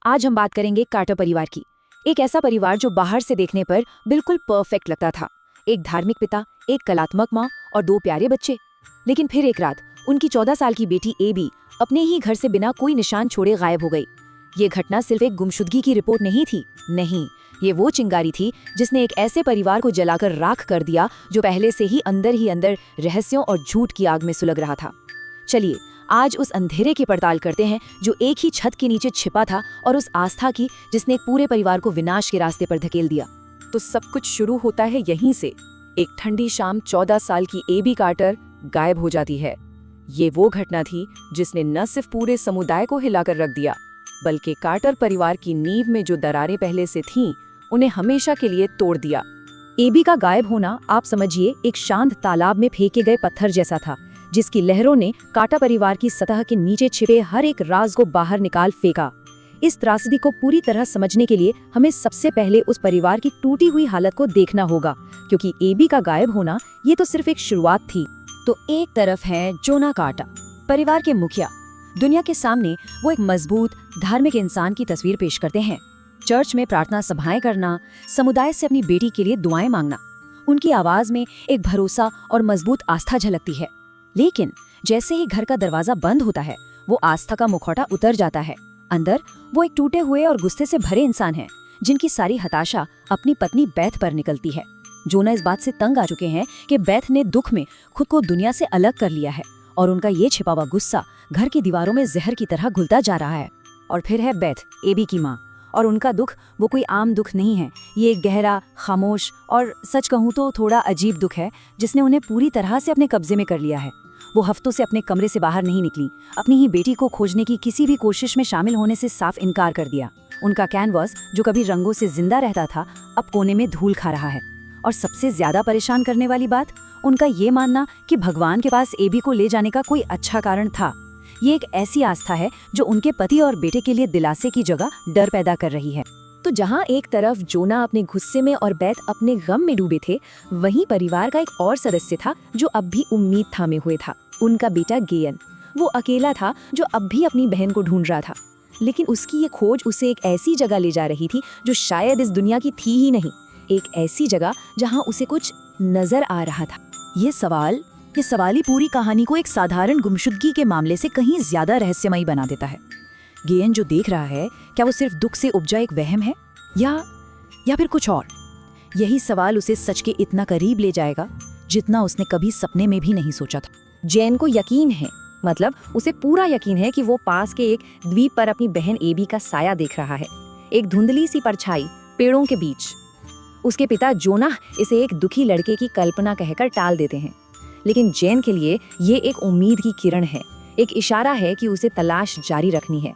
आज हम बात करेंगे कार्टर परिवार की। एक ऐसा परिवार जो बाहर से देखने पर बिल्कुल परफेक्ट लगता था। एक धार्मिक पिता, एक कलात्मक माँ और 2 प्यारे बच्चे। लेकिन फिर एक रात उनकी 14 साल की बेटी एबी अपने ही घर से बिना कोई निशान छोड़े गायब हो गई। ये घटना सिर्फ एक गुमशुदगी की रिपोर्ट नहीं थी, नहीं, ये वो चिंगारी थी जिसने एक ऐसे परिवार को जलाकर राख कर दिया जो पहले से ही अंदर रहस्यों और झूठ की आग में सुलग रहा था। चलिए आज उस अंधेरे की पड़ताल करते हैं जो एक ही छत के नीचे छिपा था, और उस आस्था की जिसने एक पूरे परिवार को विनाश के रास्ते पर धकेल दिया। तो सब कुछ शुरू होता है यहीं से। एक ठंडी शाम 14 साल की एबी कार्टर गायब हो जाती है। ये वो घटना थी जिसने न सिर्फ पूरे समुदाय को हिलाकर रख दिया, बल्कि कार्टर परिवार की नींव में जो दरारें पहले से थीं, उन्हें हमेशा के लिए तोड़ दिया। एबी का गायब होना आप समझिए एक शांत तालाब में फेंके गए पत्थर जैसा था, जिसकी लहरों ने कार्टर परिवार की सतह के नीचे छिपे हर एक राज को बाहर निकाल फेंका। इस त्रासदी को पूरी तरह समझने के लिए हमें सबसे पहले उस परिवार की टूटी हुई हालत को देखना होगा, क्योंकि एबी का गायब होना ये तो सिर्फ एक शुरुआत थी। तो एक तरफ है जोना कार्टर, परिवार के मुखिया। दुनिया के सामने वो एक मजबूत धार्मिक इंसान की तस्वीर पेश करते हैं। चर्च में प्रार्थना सभाएं करना, समुदाय से अपनी बेटी के लिए दुआएं मांगना, उनकी आवाज में एक भरोसा और मजबूत आस्था झलकती है। लेकिन जैसे ही घर का दरवाजा बंद होता है, वो आस्था का मुखौटा उतर जाता है। अंदर वो एक टूटे हुए और गुस्से से भरे इंसान हैं, जिनकी सारी हताशा अपनी पत्नी बेथ पर निकलती है। जोना इस बात से तंग आ चुके हैं कि बेथ ने दुख में खुद को दुनिया से अलग कर लिया है, और उनका ये छिपा हुआ गुस्सा घर की दीवारों में जहर की तरह घुलता जा रहा है। और फिर है बेथ, एबी की माँ, और उनका दुख वो कोई आम दुख नहीं है। ये एक गहरा, खामोश और सच कहूँ तो थोड़ा अजीब दुख है, जिसने उन्हें पूरी तरह से अपने कब्जे में कर लिया है। वो हफ्तों से अपने कमरे से बाहर नहीं निकली, अपनी ही बेटी को खोजने की किसी भी कोशिश में शामिल होने से साफ इनकार कर दिया। उनका कैनवास जो कभी रंगों से जिंदा रहता था, अब कोने में धूल खा रहा है। और सबसे ज्यादा परेशान करने वाली बात, उनका ये मानना कि भगवान के पास एबी को ले जाने का कोई अच्छा कारण था। ये एक ऐसी आस्था है जो उनके पति और बेटे के लिए दिलासे की जगह डर पैदा कर रही है। तो जहाँ एक तरफ जोना अपने गुस्से में और बेथ अपने गम में डूबे थे, वहीं परिवार का एक और सदस्य था जो अब भी उम्मीद थामे हुए था, उनका बेटा गेयन। वो अकेला था जो अब भी अपनी बहन को ढूंढ रहा था, लेकिन उसकी ये खोज उसे एक ऐसी जगह ले जा रही थी जो शायद इस दुनिया की थी ही नहीं। एक ऐसी जगह जहाँ उसे कुछ नजर आ रहा था। ये सवाल ही पूरी कहानी को एक साधारण गुमशुदगी के मामले से कहीं ज्यादा रहस्यमयी बना देता है। गेयन जो देख रहा है, क्या वो सिर्फ दुख से उपजा एक वहम है, या फिर कुछ और? यही सवाल उसे सच के इतना करीब ले जाएगा जितना उसने कभी सपने में भी नहीं सोचा था। जैन को यकीन है, मतलब उसे पूरा यकीन है कि वो पास के एक द्वीप पर अपनी बहन एबी का साया देख रहा है, एक धुंधली सी परछाई पेड़ों के बीच। उसके पिता जोना इसे एक दुखी लड़के की कल्पना कहकर टाल देते हैं, लेकिन जैन के लिए ये एक उम्मीद की किरण है, एक इशारा है कि उसे तलाश जारी रखनी है।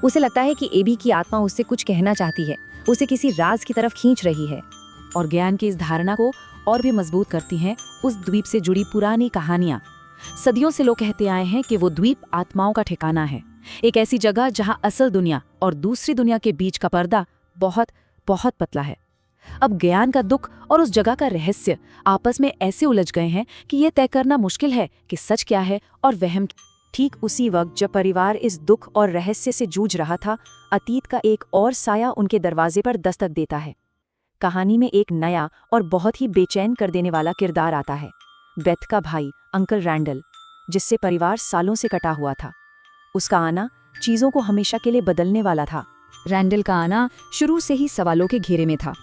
उसे लगता है कि एबी की आत्मा उससे कुछ कहना चाहती है, उसे किसी राज की तरफ खींच रही है। और ज्ञान की इस धारणा को और भी मजबूत करती हैं उस द्वीप से जुड़ी पुरानी कहानियां। सदियों से लोग कहते आए हैं कि वो द्वीप आत्माओं का ठिकाना है, एक ऐसी जगह जहां असल दुनिया और दूसरी दुनिया के बीच का पर्दा बहुत बहुत पतला है। अब ज्ञान का दुख और उस जगह का रहस्य आपस में ऐसे उलझ गए हैं कि ये तय करना मुश्किल है कि सच क्या है और वहम। ठीक उसी वक्त जब परिवार इस दुख और रहस्य से जूझ रहा था, अतीत का एक और साया उनके दरवाजे पर दस्तक देता है। कहानी में एक नया और बहुत ही बेचैन कर देने वाला किरदार आता है, बेथ का भाई अंकल रैंडल, जिससे परिवार सालों से कटा हुआ था। उसका आना चीजों को हमेशा के लिए बदलने वाला था। रैंडल का आना शुरू से ही सवालों के घेरे में था।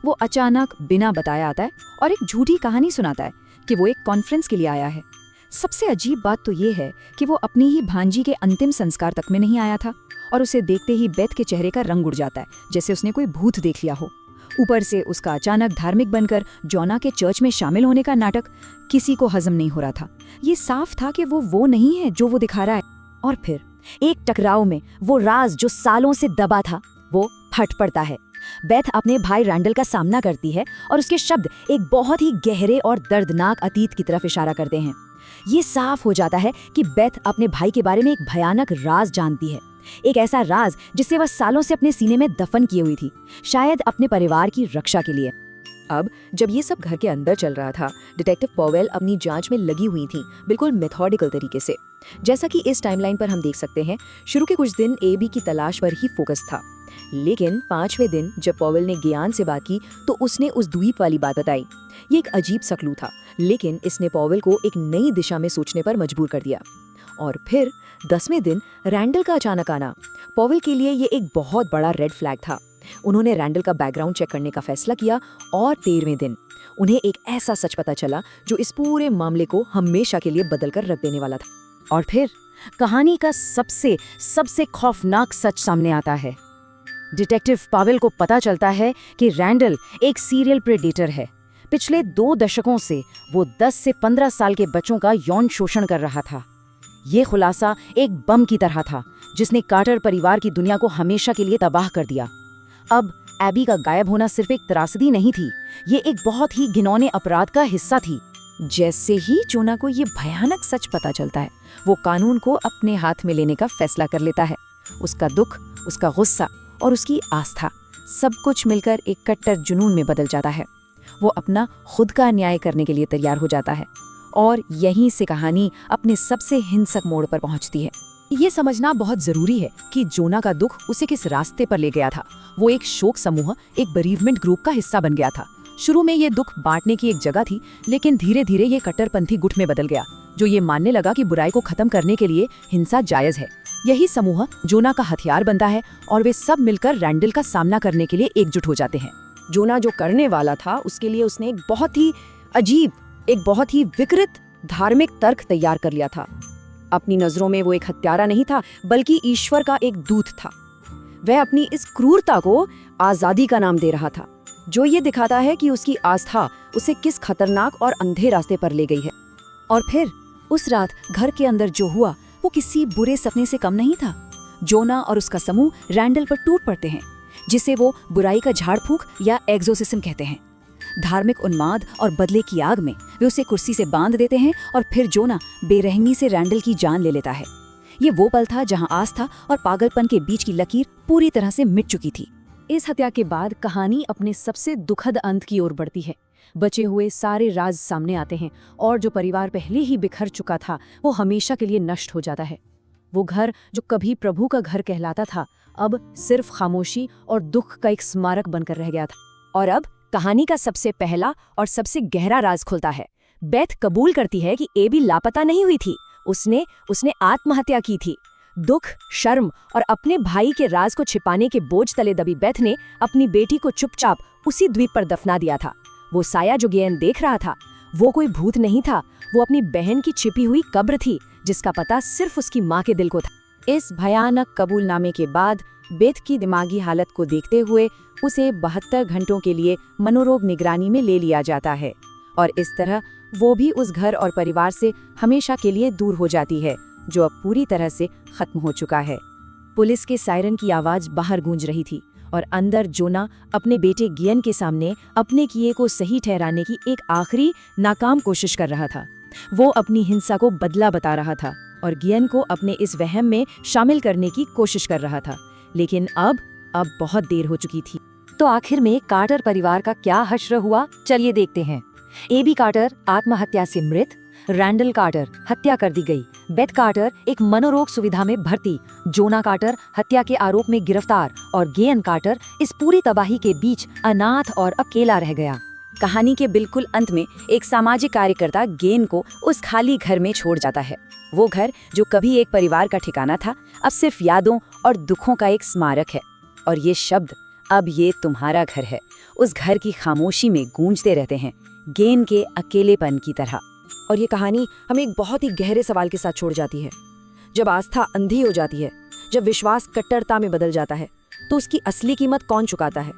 वो अचानक बिना बताए आता है और एक झूठी कहानी सुनाता है कि वो एक कॉन्फ्रेंस के लिए आया है। सबसे अजीब बात तो ये है कि वो अपनी ही भांजी के अंतिम संस्कार तक में नहीं आया था, और उसे देखते ही बेथ के चेहरे का रंग उड़ जाता है, जैसे उसने कोई भूत देख लिया हो। ऊपर से उसका अचानक धार्मिक बनकर जोना के चर्च में शामिल होने का नाटक किसी को हजम नहीं हो रहा था। ये साफ था कि वो नहीं है जो वो दिखा रहा है। और फिर एक टकराव में वो राज जो सालों से दबा था, वो फट पड़ता है। बेथ अपने भाई रैंडल का सामना करती है, और उसके शब्द एक बहुत ही गहरे और दर्दनाक अतीत की तरफ इशारा करते हैं। ये साफ हो जाता है कि बेथ अपने भाई के बारे में एक भयानक राज जानती है, एक ऐसा राज जिसे वह सालों से अपने सीने में दफन किए हुई थी, शायद अपने परिवार की रक्षा के लिए। अब जब ये सब घर के अंदर चल रहा था, डिटेक्टिव पॉवेल अपनी जांच में लगी हुई थी, बिल्कुल मेथोडिकल तरीके से। जैसा कि इस टाइमलाइन पर हम देख सकते हैं, शुरू के कुछ दिन एबी की तलाश पर ही फोकस था। लेकिन 5वें दिन जब पॉवेल ने गियान से बात की तो उसने उस द्वीप वाली बात बताई। ये एक अजीब सा क्लू था, लेकिन इसने पॉवेल को एक नई दिशा में सोचने पर मजबूर कर दिया। और फिर 10वें दिन रैंडल का अचानक आना पॉवेल के लिए ये एक बहुत बड़ा रेड फ्लैग था। उन्होंने रैंडल का बैकग्राउंड चेक करने का फैसला किया और 13वें दिन उन्हें एक ऐसा सच पता चला जो इस पूरे मामले को हमेशा के लिए बदल कर रख देने वाला था। और फिर कहानी का सबसे खौफनाक सच सामने आता है। डिटेक्टिव पावेल को पता चलता है कि रैंडल एक सीरियल प्रेडेटर है। पिछले 2 दशकों से वो 10 से 15 साल के बच्चों का यौन शोषण कर रहा था। ये खुलासा एक बम की तरह था जिसने कार्टर परिवार की दुनिया को हमेशा के लिए तबाह कर दिया। अब एबी का गायब होना सिर्फ एक त्रासदी नहीं थी, ये एक बहुत ही घिनौने अपराध का हिस्सा थी। जैसे ही जोना को ये भयानक सच पता चलता है, वो कानून को अपने हाथ में लेने का फैसला कर लेता है। उसका दुख, उसका गुस्सा और उसकी आस्था सब कुछ मिलकर एक कट्टर जुनून में बदल जाता है। वो अपना खुद का न्याय करने के लिए तैयार हो जाता है और यहीं से कहानी अपने सबसे हिंसक मोड़ पर पहुंचती है। ये समझना बहुत जरूरी है कि जोना का दुख उसे किस रास्ते पर ले गया था। वो एक शोक समूह, एक बेरीवमेंट ग्रुप का हिस्सा बन गया था। शुरू में ये दुख बांटने की एक जगह थी, लेकिन धीरे धीरे ये कट्टरपंथी गुट में बदल गया जो ये मानने लगा कि बुराई को खत्म करने के लिए हिंसा जायज है। यही समूह जोना का हथियार बनता है और वे सब मिलकर रैंडल का सामना करने के लिए एकजुट हो जाते हैं। जोना जो करने वाला था उसके लिए उसने एक बहुत ही अजीब, एक बहुत ही विकृत धार्मिक तर्क तैयार कर लिया था। अपनी नजरों में वो एक हत्यारा नहीं था, बल्कि ईश्वर का एक दूत था। वह अपनी इस क्रूरता को आजादी का नाम दे रहा था, जो ये दिखाता है कि उसकी आस्था उसे किस खतरनाक और अंधे रास्ते पर ले गई है। और फिर उस रात घर के अंदर जो हुआ वो किसी बुरे सपने से कम नहीं था। जोना और उसका समूह रैंडल पर टूट पड़ते हैं, जिसे वो बुराई का झाड़ फूंक या एग्जोसिज्म कहते हैं। धार्मिक उन्माद और बदले की आग में वे उसे कुर्सी से बांध देते हैं और फिर जोना बेरहमी से रैंडल की जान ले लेता है। ये वो पल था जहां आस्था और पागलपन के बीच की लकीर पूरी तरह से मिट चुकी थी। इस हत्या के बाद कहानी अपने सबसे दुखद अंत की ओर बढ़ती है। बचे हुए सारे राज सामने आते हैं और जो परिवार पहले ही बिखर चुका था वो हमेशा के लिए नष्ट हो जाता है। वो घर जो कभी प्रभु का घर कहलाता था, अब सिर्फ खामोशी और दुख का एक स्मारक बनकर रह गया था। और अब कहानी का सबसे पहला और सबसे गहरा राज खुलता है। बेथ कबूल करती है कि एबी लापता नहीं हुई थी, उसने आत्महत्या की थी। दुख, शर्म और अपने भाई के राज को छिपाने के बोझ तले दबी बेथ ने अपनी बेटी को चुपचाप उसी द्वीप पर दफना दिया था। वो साया जो गियान देख रहा था वो कोई भूत नहीं था, वो अपनी बहन की छिपी हुई कब्र थी जिसका पता सिर्फ उसकी माँ के दिल को था। इस भयानक कबूलनामे के बाद बेथ की दिमागी हालत को देखते हुए उसे 72 घंटों के लिए मनोरोग निगरानी में ले लिया जाता है और इस तरह वो भी उस घर और परिवार से हमेशा के लिए दूर हो जाती है जो अब पूरी तरह से खत्म हो चुका है। पुलिस के सायरन की आवाज बाहर गूंज रही थी और अंदर जोना अपने बेटे गियन के सामने अपने किए को सही ठहराने की एक आखिरी नाकाम कोशिश कर रहा था। वो अपनी हिंसा को बदला बता रहा था और गियन को अपने इस वहम में शामिल करने की कोशिश कर रहा था, लेकिन अब बहुत देर हो चुकी थी। तो आखिर में कार्टर परिवार का क्या हश्र हुआ, चलिए देखते हैं। एबी कार्टर आत्महत्या से मृत, रैंडल कार्टर हत्या कर दी गई, बेथ कार्टर एक मनोरोग सुविधा में भर्ती, जोना कार्टर हत्या के आरोप में गिरफ्तार और गेन कार्टर इस पूरी तबाही के बीच अनाथ और अकेला रह गया। कहानी के बिल्कुल अंत में एक सामाजिक कार्यकर्ता गेन को उस खाली घर में छोड़ जाता है। वो घर जो कभी एक परिवार का ठिकाना था, अब सिर्फ यादों और दुखों का एक स्मारक है। और ये शब्द, अब ये तुम्हारा घर है, उस घर की खामोशी में गूंजते रहते हैं, गेन के अकेलेपन की तरह। और ये कहानी हमें एक बहुत ही गहरे सवाल के साथ छोड़ जाती है। जब आस्था अंधी हो जाती है, जब विश्वास कट्टरता में बदल जाता है, तो उसकी असली कीमत कौन चुकाता है?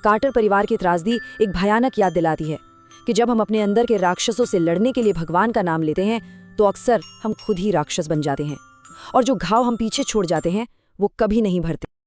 कार्टर परिवार की त्रासदी एक भयानक याद दिलाती है कि जब हम अपने अंदर के राक्षसों से लड़ने के लिए भगवान का नाम लेते हैं तो अक्सर हम खुद ही राक्षस बन जाते हैं और जो घाव हम पीछे छोड़ जाते हैं वो कभी नहीं भरते।